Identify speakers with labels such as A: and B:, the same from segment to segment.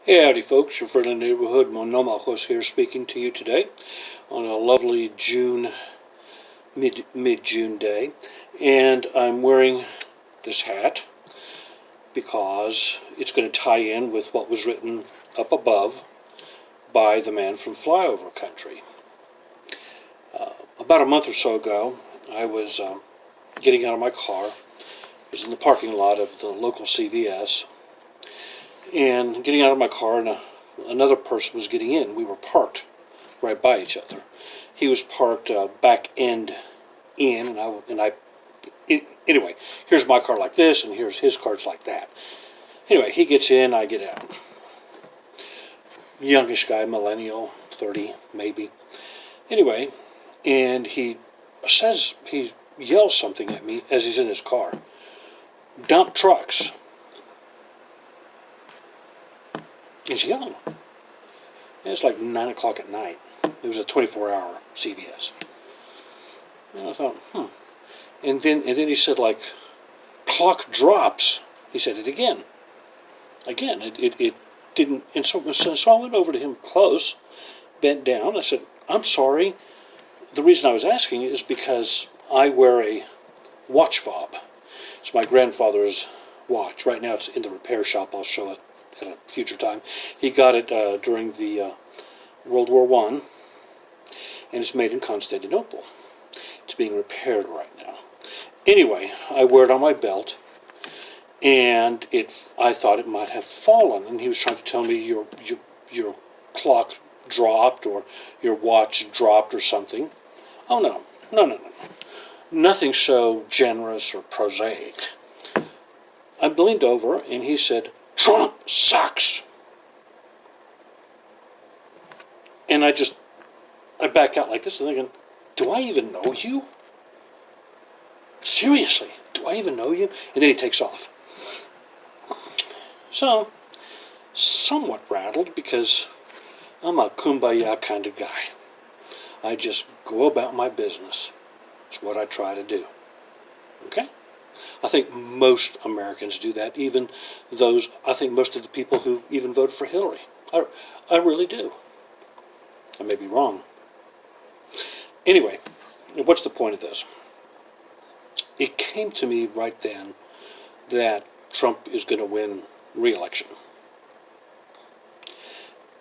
A: Hey, howdy folks, your friendly neighborhood Monomachos here speaking to you today on a lovely mid-June day. And I'm wearing this hat because it's going to tie in with what was written up above by the man from Flyover Country. About a month or so ago, I was getting out of my car. I was in the parking lot of the local CVS, and getting out of my car, and another person was getting in. We were parked right by each other. He was parked back end in, anyway, here's my car like this, and here's his car's like that. Anyway, he gets in, I get out. Youngish guy, millennial, 30 maybe. Anyway, and he yells something at me as he's in his car. Dump trucks. He's yelling. And it's like 9 o'clock at night. It was a 24-hour CVS. And I thought, And then he said, like, clock drops. He said it again. Again, it didn't. And so I went over to him close, bent down. I said, I'm sorry. The reason I was asking is because I wear a watch fob. It's my grandfather's watch. Right now it's in the repair shop. I'll show it at a future time. He got it during the World War I, and it's made in Constantinople. It's being repaired right now. Anyway, I wear it on my belt, and I thought it might have fallen, and he was trying to tell me your clock dropped or your watch dropped or something. Oh, no. Nothing so generous or prosaic. I leaned over, and he said, Trump sucks. And I back out like this and thinking, do I even know you? Seriously, do I even know you? And then he takes off. So, somewhat rattled because I'm a kumbaya kind of guy. I just go about my business. It's what I try to do. Okay? I think most Americans do that, I think most of the people who even voted for Hillary. I really do. I may be wrong. Anyway, what's the point of this? It came to me right then that Trump is going to win re-election.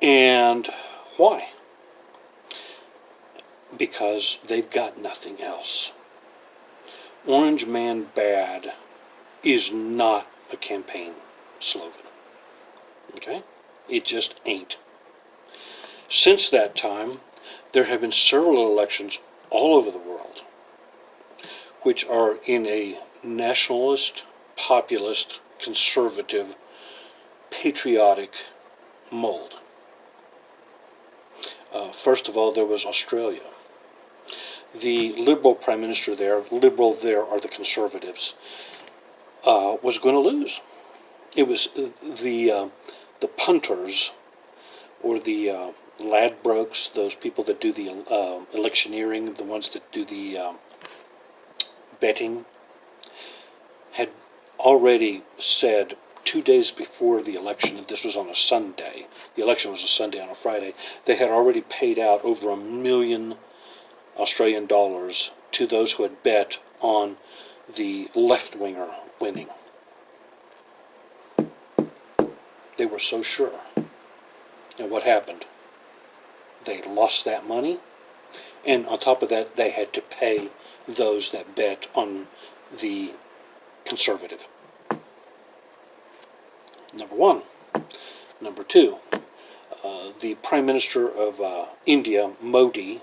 A: And why? Because they've got nothing else. Orange Man Bad is not a campaign slogan. Okay? It just ain't. Since that time, there have been several elections all over the world which are in a nationalist, populist, conservative, patriotic mold. First of all, there was Australia. The Liberal Prime Minister there, Liberal there are the Conservatives, was going to lose. It was the punters, or the Ladbrokes, those people that do the electioneering, the ones that do the betting, had already said 2 days before the election, and this was on a Sunday, the election was a Sunday on a Friday, they had already paid out over $1 million Australian dollars to those who had bet on the left-winger winning. They were so sure. And what happened? They lost that money, and on top of that, they had to pay those that bet on the conservative. Number one. Number two, the Prime Minister of India, Modi,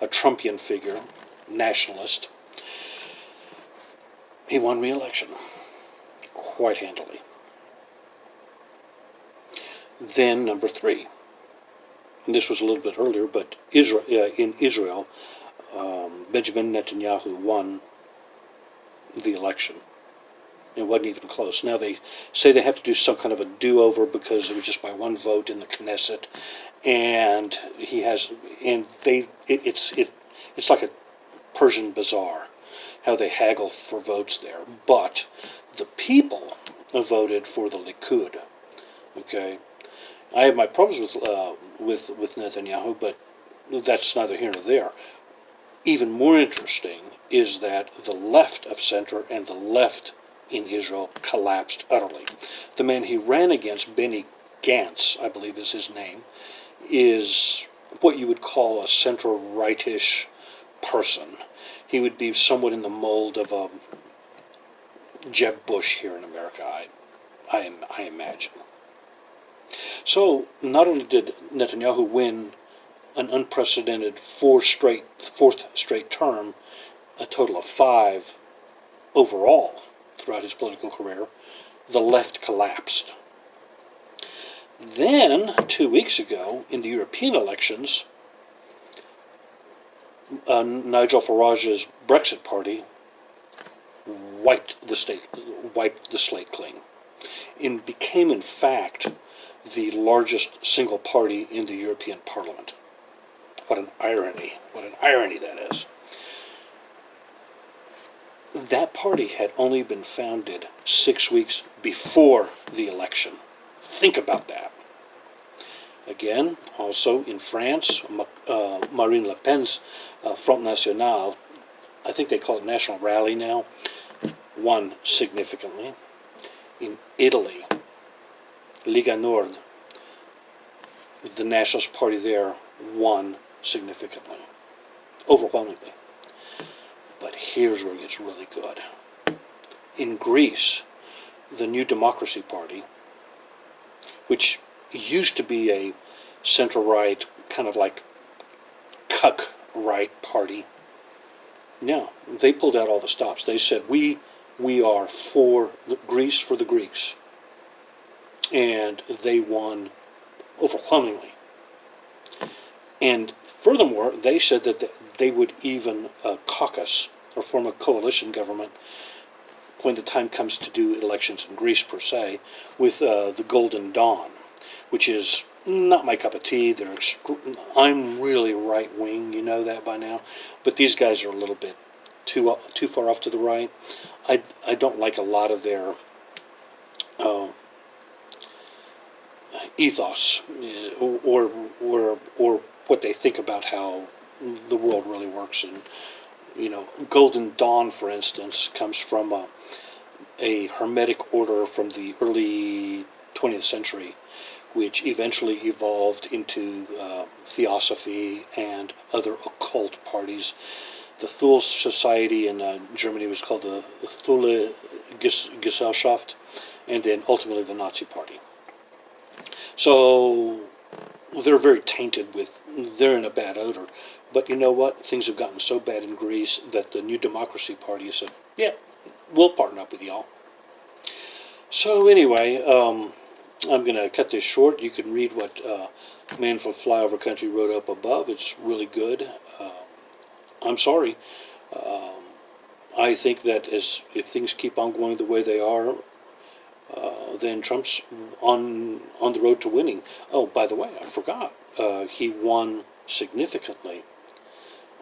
A: a Trumpian figure, nationalist, he won re-election quite handily. Then number three, and this was a little bit earlier, but in Israel, Benjamin Netanyahu won the election. It wasn't even close. Now they say they have to do some kind of a do-over because it was just by one vote in the Knesset, and it's like a Persian bazaar, how they haggle for votes there. But the people voted for the Likud, Okay, I have my problems with Netanyahu, but that's neither here nor there. Even more interesting is that the left of center and the left in Israel collapsed utterly. The man he ran against, Benny Gantz, I believe is his name, is what you would call a center-rightish person. He would be somewhat in the mold of a Jeb Bush here in America, I imagine. So not only did Netanyahu win an unprecedented fourth straight term, a total of 5 overall throughout his political career, the left collapsed. Then, 2 weeks ago, in the European elections, Nigel Farage's Brexit party wiped the slate clean, and became, in fact, the largest single party in the European Parliament. What an irony! What an irony that is. That party had only been founded 6 weeks before the election. Think about that. Again, also in France, Marine Le Pen's Front National, I think they call it National Rally now, won significantly. In Italy, Lega Nord, the Nationalist Party there, won significantly, overwhelmingly. But here's where it gets really good. In Greece, the New Democracy Party, which used to be a center-right, kind of like cuck-right party, now they pulled out all the stops. They said, we are for Greece, for the Greeks. And they won overwhelmingly. And furthermore, they said that they would even caucus or form a coalition government when the time comes to do elections in Greece per se, with the Golden Dawn, which is not my cup of tea. I'm really right wing, you know that by now, but these guys are a little bit too far off to the right. I don't like a lot of their ethos or what they think about how the world really works. And Golden Dawn, for instance, comes from a Hermetic order from the early 20th century, which eventually evolved into Theosophy and other occult parties. The Thule Society in Germany was called the Thule Gesellschaft, and then ultimately the Nazi Party. So they're very tainted they're in a bad odor. But you know what? Things have gotten so bad in Greece that the New Democracy Party said, yeah, we'll partner up with y'all. So anyway, I'm going to cut this short. You can read what Man from Flyover Country wrote up above. It's really good. I'm sorry. I think that if things keep on going the way they are, then Trump's on the road to winning. Oh, by the way, I forgot. He won significantly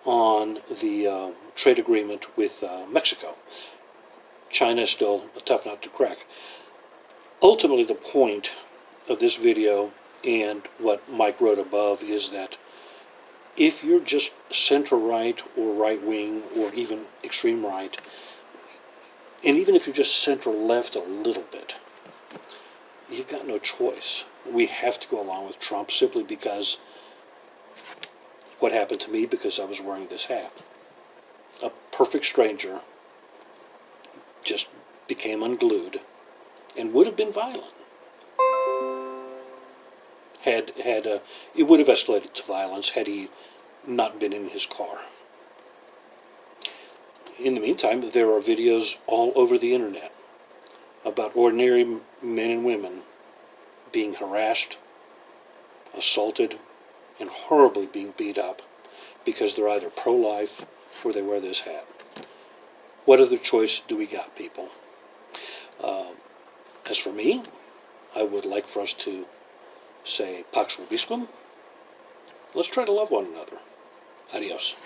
A: on the trade agreement with Mexico. China is still a tough nut to crack. Ultimately, the point of this video and what Mike wrote above is that if you're just center-right or right-wing or even extreme-right, and even if you're just center-left a little bit, you've got no choice. We have to go along with Trump simply because what happened to me because I was wearing this hat. A perfect stranger just became unglued and would have been violent. It would have escalated to violence had he not been in his car. In the meantime, there are videos all over the internet about ordinary men and women being harassed, assaulted, and horribly being beat up because they're either pro-life or they wear this hat. What other choice do we got, people? As for me, I would like for us to say Pax Vobiscum. Let's try to love one another. Adios.